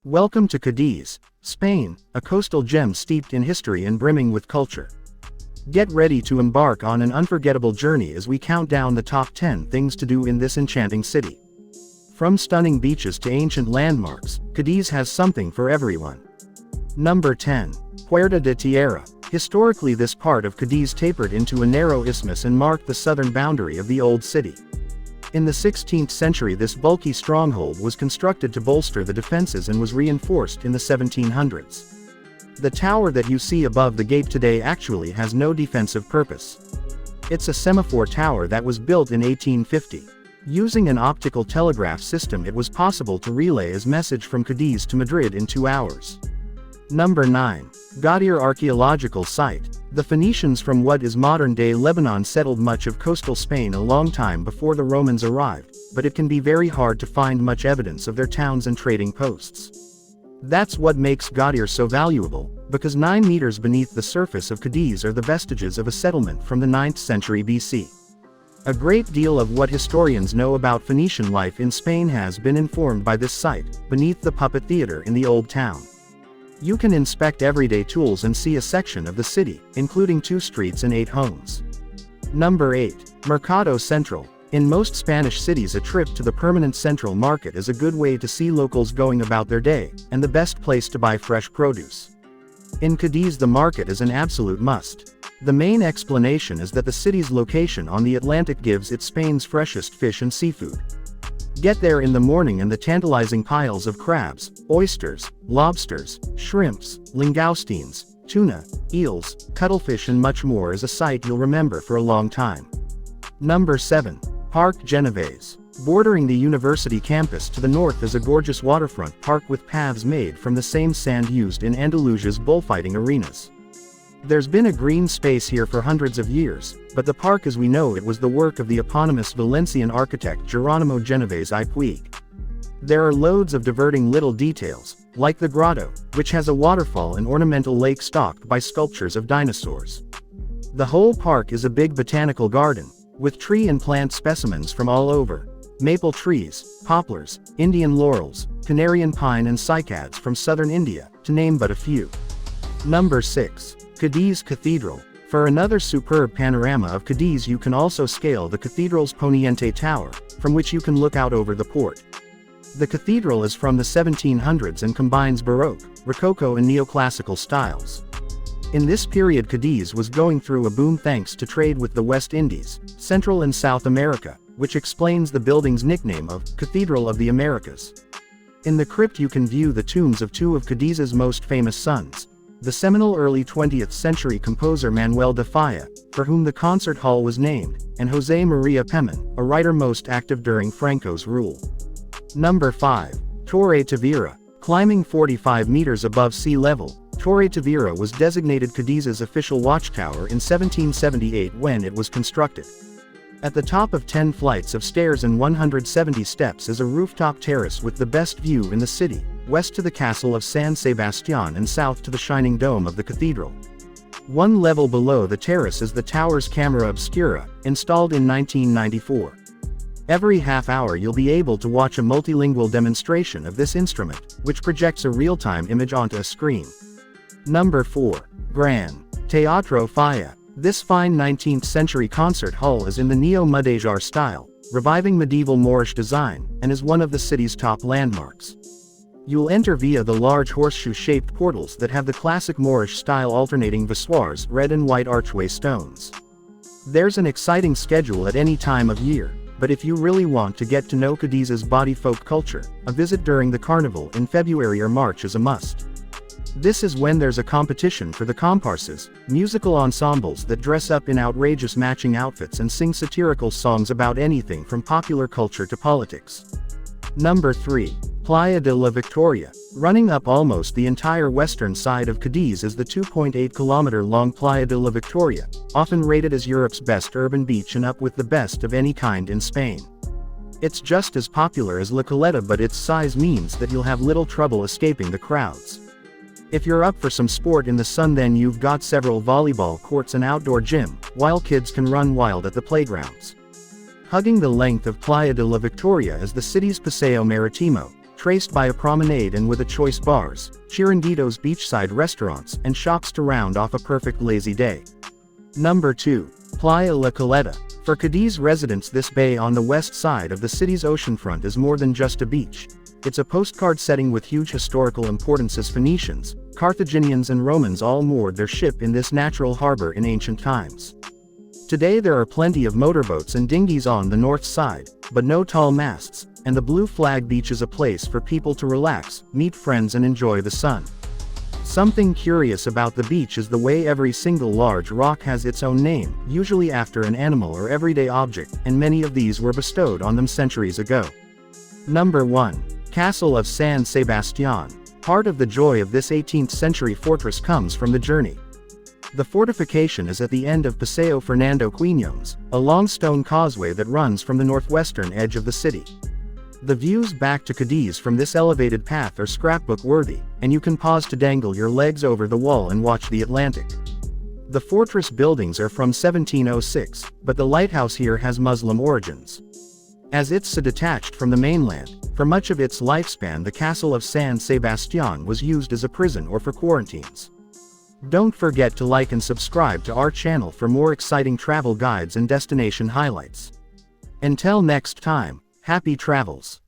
Welcome to Cadiz, Spain, a coastal gem steeped in history and brimming with culture. Get ready to embark on an unforgettable journey as we count down the top 10 things to do in this enchanting city. From stunning beaches to ancient landmarks, Cadiz has something for everyone. Number 10. Puerta de Tierra. Historically, this part of Cadiz tapered into a narrow isthmus and marked the southern boundary of the old city. In the 16th century, this bulky stronghold was constructed to bolster the defenses and was reinforced in the 1700s. The tower that you see above the gate today actually has no defensive purpose. It's a semaphore tower that was built in 1850. Using an optical telegraph system, it was possible to relay a message from Cadiz to Madrid in 2 hours. Number 9. Ghadir Archaeological Site. The Phoenicians from what is modern-day Lebanon settled much of coastal Spain a long time before the Romans arrived, but it can be very hard to find much evidence of their towns and trading posts. That's what makes Ghadir so valuable, because 9 meters beneath the surface of Cadiz are the vestiges of a settlement from the 9th century BC. A great deal of what historians know about Phoenician life in Spain has been informed by this site, beneath the puppet theater in the old town. You can inspect everyday tools and see a section of the city, including 2 streets and 8 homes. Number 8. Mercado Central. In most Spanish cities, a trip to the permanent central market is a good way to see locals going about their day, and the best place to buy fresh produce. In Cadiz, the market is an absolute must. The main explanation is that the city's location on the Atlantic gives it Spain's freshest fish and seafood. Get there in the morning and the tantalizing piles of crabs, oysters, lobsters, shrimps, langoustines, tuna, eels, cuttlefish and much more is a sight you'll remember for a long time. Number 7. Parc Genovese. Bordering the university campus to the north is a gorgeous waterfront park with paths made from the same sand used in Andalusia's bullfighting arenas. There's been a green space here for hundreds of years, but the park as we know it was the work of the eponymous Valencian architect Jerónimo Genovese y Puig. There are loads of diverting little details, like the grotto, which has a waterfall and ornamental lake stocked by sculptures of dinosaurs. The whole park is a big botanical garden, with tree and plant specimens from all over. Maple trees, poplars, Indian laurels, Canarian pine and cycads from southern India, to name but a few. Number 6. Cadiz Cathedral. For another superb panorama of Cadiz, you can also scale the cathedral's Poniente Tower, from which you can look out over the port. The cathedral is from the 1700s and combines Baroque, Rococo and Neoclassical styles. In this period, Cadiz was going through a boom thanks to trade with the West Indies, Central and South America, which explains the building's nickname of Cathedral of the Americas. In the crypt you can view the tombs of 2 of Cadiz's most famous sons, the seminal early 20th century composer Manuel de Falla, for whom the concert hall was named, and José María Pemen, a writer most active during Franco's rule. Number 5. Torre Tavira. Climbing 45 meters above sea level, Torre Tavira was designated Cadiz's official watchtower in 1778 when it was constructed. At the top of 10 flights of stairs and 170 steps is a rooftop terrace with the best view in the city, west to the castle of San Sebastián and south to the shining dome of the cathedral. 1 level below the terrace is the tower's camera obscura, installed in 1994. Every half hour you'll be able to watch a multilingual demonstration of this instrument, which projects a real-time image onto a screen. Number 4. Gran Teatro Falla. This fine 19th century concert hall is in the neo-Mudéjar style, reviving medieval Moorish design, and is one of the city's top landmarks. You'll enter via the large horseshoe-shaped portals that have the classic Moorish style alternating voussoirs, red and white archway stones. There's an exciting schedule at any time of year, but if you really want to get to know Cadiz's body folk culture, a visit during the carnival in February or March is a must. This is when there's a competition for the comparses, musical ensembles that dress up in outrageous matching outfits and sing satirical songs about anything from popular culture to politics. Number 3. Playa de la Victoria. Running up almost the entire western side of Cadiz is the 2.8-kilometer-long Playa de la Victoria, often rated as Europe's best urban beach and up with the best of any kind in Spain. It's just as popular as La Caleta, but its size means that you'll have little trouble escaping the crowds. If you're up for some sport in the sun, then you've got several volleyball courts and outdoor gym, while kids can run wild at the playgrounds. Hugging the length of Playa de la Victoria is the city's Paseo Maritimo, traced by a promenade and with a choice bars, Chiringuitos beachside restaurants, and shops to round off a perfect lazy day. Number 2. Playa La Caleta. For Cadiz residents, this bay on the west side of the city's oceanfront is more than just a beach. It's a postcard setting with huge historical importance, as Phoenicians, Carthaginians and Romans all moored their ship in this natural harbor in ancient times. Today there are plenty of motorboats and dinghies on the north side, but no tall masts, and the Blue Flag Beach is a place for people to relax, meet friends and enjoy the sun. Something curious about the beach is the way every single large rock has its own name, usually after an animal or everyday object, and many of these were bestowed on them centuries ago. Number 1. Castle of San Sebastian. Part of the joy of this 18th century fortress comes from the journey. The fortification is at the end of Paseo Fernando Quiñones, a long stone causeway that runs from the northwestern edge of the city. The views back to Cadiz from this elevated path are scrapbook worthy, and you can pause to dangle your legs over the wall and watch the Atlantic. The fortress buildings are from 1706, but the lighthouse here has Muslim origins. As it's so detached from the mainland, for much of its lifespan the Castle of San Sebastian was used as a prison or for quarantines. Don't forget to like and subscribe to our channel for more exciting travel guides and destination highlights. Until next time, happy travels!